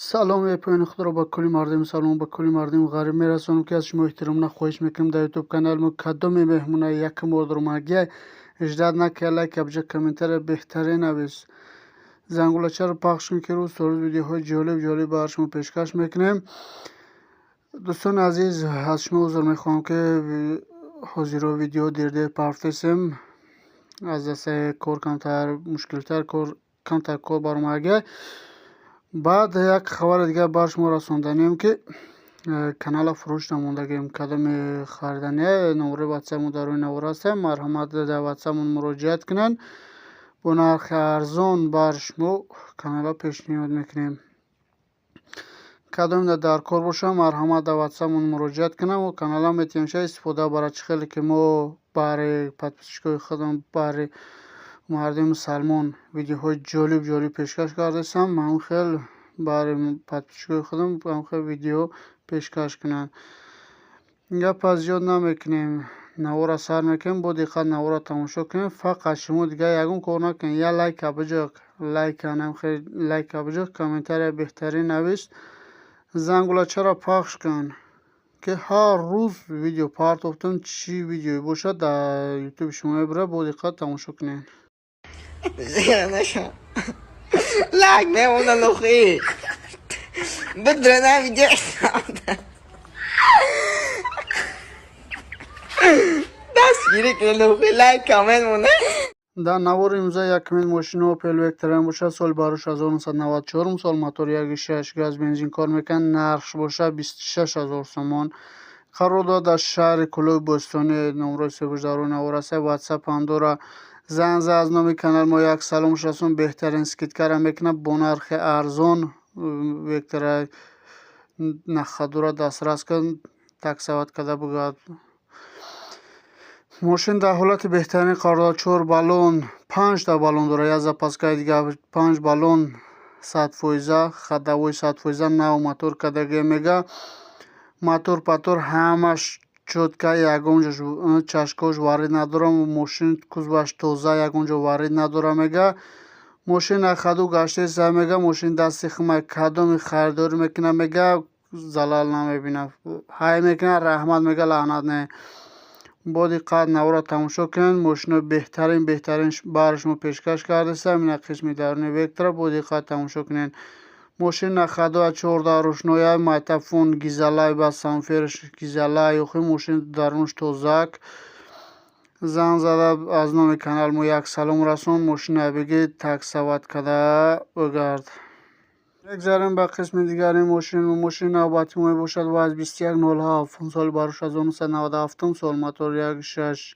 سلام ای پایان خود را با کلی مردم سلام با کلی مردم غریب میرسونم که از شما احترام خواهش میکنم در یوتیوب کانال ما کدام مهمونه یک مورد رو مگه اجداد نکه لایک ابجا کامنتر بهترین نویس زنگولچه رو پخش میکنم روز سروز ویدیوهای جالب بر شما پیشکش میکنیم. دوستان عزیز از شما عذر میخوام که حاضر ویدیو دیر پرفتیسم از دست کار کمتر مشکلتر کمتر کار برام بعد یک خبر دیگه بر شما رساندنیم که کانال فروش نموندگیم کدام خریدنی نمره واتساپ در روی نوار است مرحمت در واتساپ مراجعت کنن با نرخ ارزان بر شما کانال پیشنهاد میکنیم. کدام در کار باشه مرحمت در واتساپ مراجعت کنن و کانال میتونیم استفاده برای خیلی که ما برای پادپیسچکای خودم برای مردم مسلمان ویدیوهای جالب پیشکش کردم. من خیلی برای پادپیسچکای خودم هم خیلی ویدیو پیشکش کنن. گپ از زیاد نمیکنیم نوار سر میکنیم با دقت نوار تماشا کنیم. فقط شما دیگه یگون کار نکنیم یا لایک ابجا لایک کنم خیلی لایک ابجا کامنتر بهترین نویس زنگولچه را پخش کن که هر روز ویدیو پارت افتم چی ویدیوی باشد در یوتیوب شما بره با دقت تماشا کنین. نشم لاک نمونه لخی بدرنه ویدیو دست گیری که لخی لایک کامنت مونه. در نوار امضا یک کمین ماشین اوپل وکترین باشه سال باروش 1994 سال موتور 1.6 گاز بنزین کار میکن نرخش باشه 26,000 سومان قرارداد در شهر کلوی بستانی نمره 389 است. واتساپ هم داره زنگ از نام کانال ما یک سلام شسون بهترین سکیت کارم میکنه با نرخ ارزان وکتر نخدوره دسترس کن تک سواد کده بگاد ماشین در حالت بهترین قرارداد 4 بالون 5 تا بالون داره یا запаска دیگه 5 بالون 100% خداوی 100% نو موتور کدگی میگه موتور پاتور همش چوتکا یگونجا چشکاش وارد ندارم ماشین کوزباش توزه یگونجا وارد نداره میگه ماشین خدو گشته سه میگه ماشین دستی خمه کدوم خریدار میکنه میگه زلال نمیبینه های میکنه رحمت میگه لعنت نه با دقت نوار تماشا کن ماشین بهترین بر شما پیشکش کرده سم این قسمی درونی وکتر با دقت تماشا کنین. ماشین خدا 14 روشنایی مایتفون گیزالای با سانفرش گیزالای و خیلی ماشین درونش توزک زن زده از نام کانال ما یک سلام رسون ماشین بگی تک سواد کده بگرد. بگذاریم به قسم دیگری ماشین نوبتی ما باشد و از 2107 سال باروش از 1997 سال موتور 1.6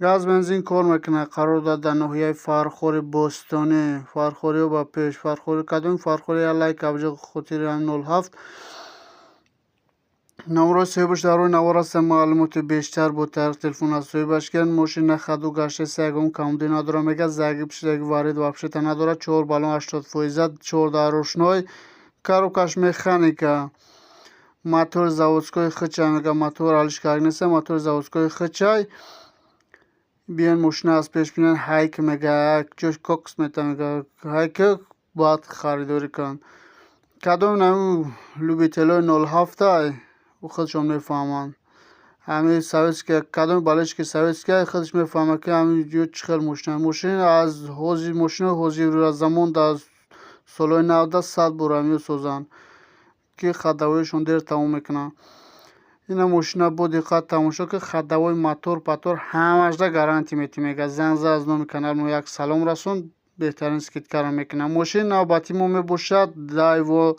گاز بنزین کار میکنه قرارداد در ناحیه فرخوری بستانی فرخوری و با پیش فرخوری کدوم فرخوری لایک ابجا خطیر 07 نمره سویبش در روی نوار است معلومات بیشتر با طریق تلفن از سویبش کن ماشین خدو گشته سیگم کامدی نداره میگه زگی پشتگی وارد و ابشته نداره 4 بالون 80% 14 روشنای کاروکاش مکانیکا موتور заводской خچای میگه موتور حالش کار نیست موتور заводской خچای بیان ماشین از پیش بینن هایک میگه جوش کوکس میگه هایک باید خریداری کن کدوم نمو لوبیتلو 07 و خودشون میفهمن همین سویس که کدوم بالش که سویس که خودش میفهمه که همین جو چخل ماشین از حوزی ماشین حوزی رو زمان در سالای 90 100 برامی سوزن که خداویشون دیر تموم میکنن. این ماشین با دقت تماشا که خداوی موتور پاتور همش دا گارانتی میگه زنگ از نام کانال ما یک سلام رسون بهترین سکیت کارم میکنه. ماشین نوبتی ما میباشد دایو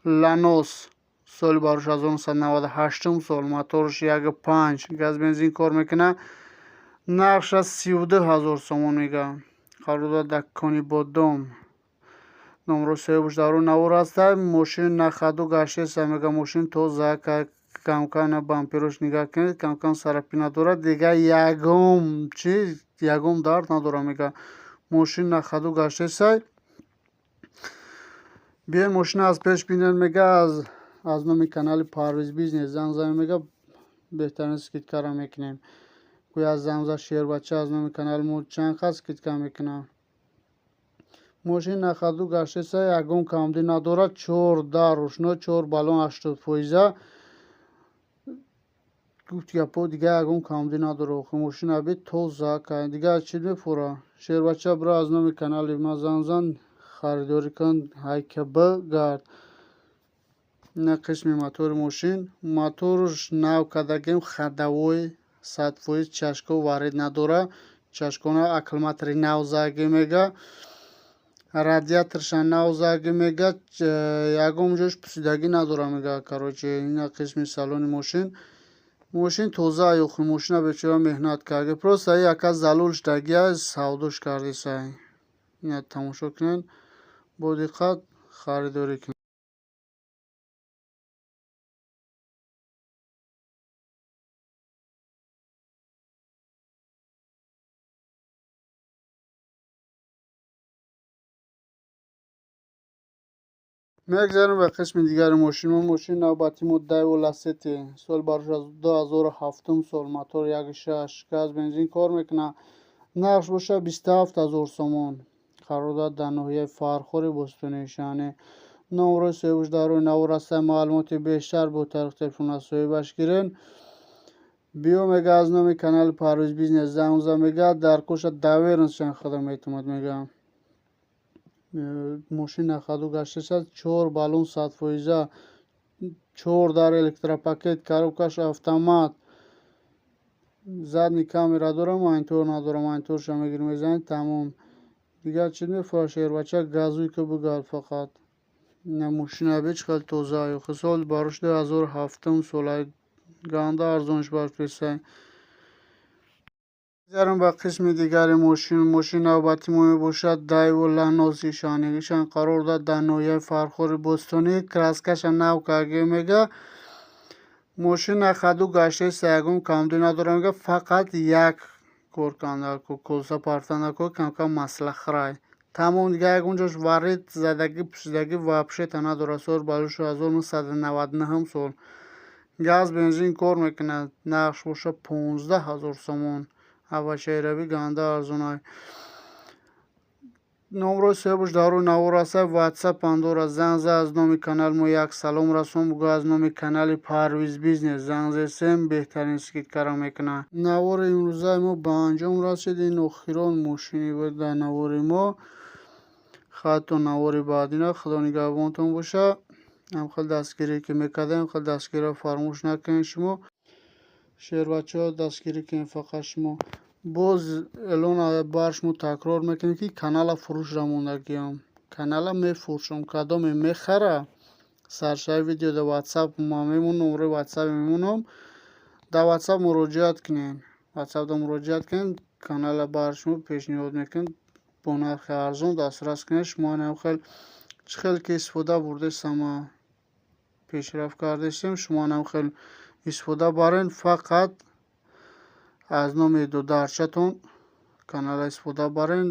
لانوس سال باروش از 1998 سال موتورش 1.5 گاز بنزین کار میکنه نرخش از 32,000 سومون میگه قرارداد دکانی بادام نمره سویبش در رو نوار است ماشین نخدو گشته سه میگه ماشین تو زکه کم بامپیروش نگاه کنید کم سرپی نداره دیگه یگم درد نداره میگه ماشین نخدو گشته سه بیاین ماشین از پیش بینن میگه از نام کانال پارویز بیزنس زنگ میگه بهترین سکیت کارم میکنیم کوی از زنگ شیر بچه از نام کانال مود چند خواست سکیت کار میکنه мошин нахаду гаштеса ягон камдӣ надорад. 14 рӯшно, 4 баллон 80%. гуфт гапо дига ягон камдӣ надора. охи мошин аби тоза кай дига чӣ мефура. Шербача бро аз номи канали ма занг зан харидорӣ кан ҳкб гард. на қисми мотори мошин моторш нав кардагем хадавой 100% чашко варид надора. чашкона аккумулятори нав заги мега, радиаторша нав заги мега, ягон ҷош пусидаги надора мега. короче ина қисми салони мошин. мошин тоза ёхи мошина бечора меҳнат карда. просто яка залул штагия савдош кардесай. ина тамошо кунед бо диққат харидорӣ кунед. мегзарем ба қисми дигари мошин. мошин навбати мо Daewoo Lacetti сол барош аз 2007 сол мотор 1.6 газ бензин кор мекунад. нархш боша 27000 сомон. қарордод дар ноҳияи фархори бостонӣ. шаъни номерои севуш дар рӯи навор ҳастанд. маълумоти бештар бо тариқи телефон соҳибаш гирен. биё мега аз номи канали Parviz Business занг зан мега дар коша давернсшан хадам метомад мега. мошин нахаду гаштеса 4 баллон 100%, 4 дар электропакет, коробкаш автомат, задни камера дора, монитор надора. мониторша мегири мезанед тамом. дигар чиз мефура. шербача газуйка бугад фақат. ина мошина беч хел тоза ёхи сол барош 2007 солай ганда арзонш барпесай. зарим ба қисми дигари мошин. мошин навбати мо мебошад Daewoo Lanos. шаънигишан қарор дод дар ноҳияи фархори бостонӣ. краскаша нав карги мега. мошин нахаду гаштеса ягон камдӣ надора мега. фақат як коркандако колса партанако камкам маслахрай тамом. дига ягон ҷош варид задаги пусидаги вообще-то надора. сол балуш 1999 сол газ бензин кор мекунад. нархш боша 15000 сомон. авашайрави ганда арзонай. номерои соҳибаш дар рӯи навор аста. ватсап андора занг за аз номи канал мо як салом расон буго. аз номи канали Parviz Business занг зесем беҳтарин скидкаро мекуна. навори имрӯзаи мо ба анҷом расид. ин охирон мошини буд дар навори мо. хатто навори баъдина худо нигаҳбонтон боша. ҳамхел дастгирӣ ки мекардем хел дастгириро фаромӯш накунед. шумо шербачаҳо дастгирӣ кунед. фақат шумо боз эълон бар шумо такрор мекунем ки канала фурӯшра мондагиам. канала мефурӯшам. кадоме мехара саршаи видео дар ватсап ма мемон. номерои ватсап мемонам. дар ватсап муроҷиат кунед. ватсапда муроҷиат кунед. канала бар шумо пешниҳод мекунем бо нархи арзон дастрас кунед. шумо намхел чӣ хел ки истифода бурдестам ма пешрафт кардестем. шумо намхел истифода барен. фақат аз номи дударчатон канала истифода барен.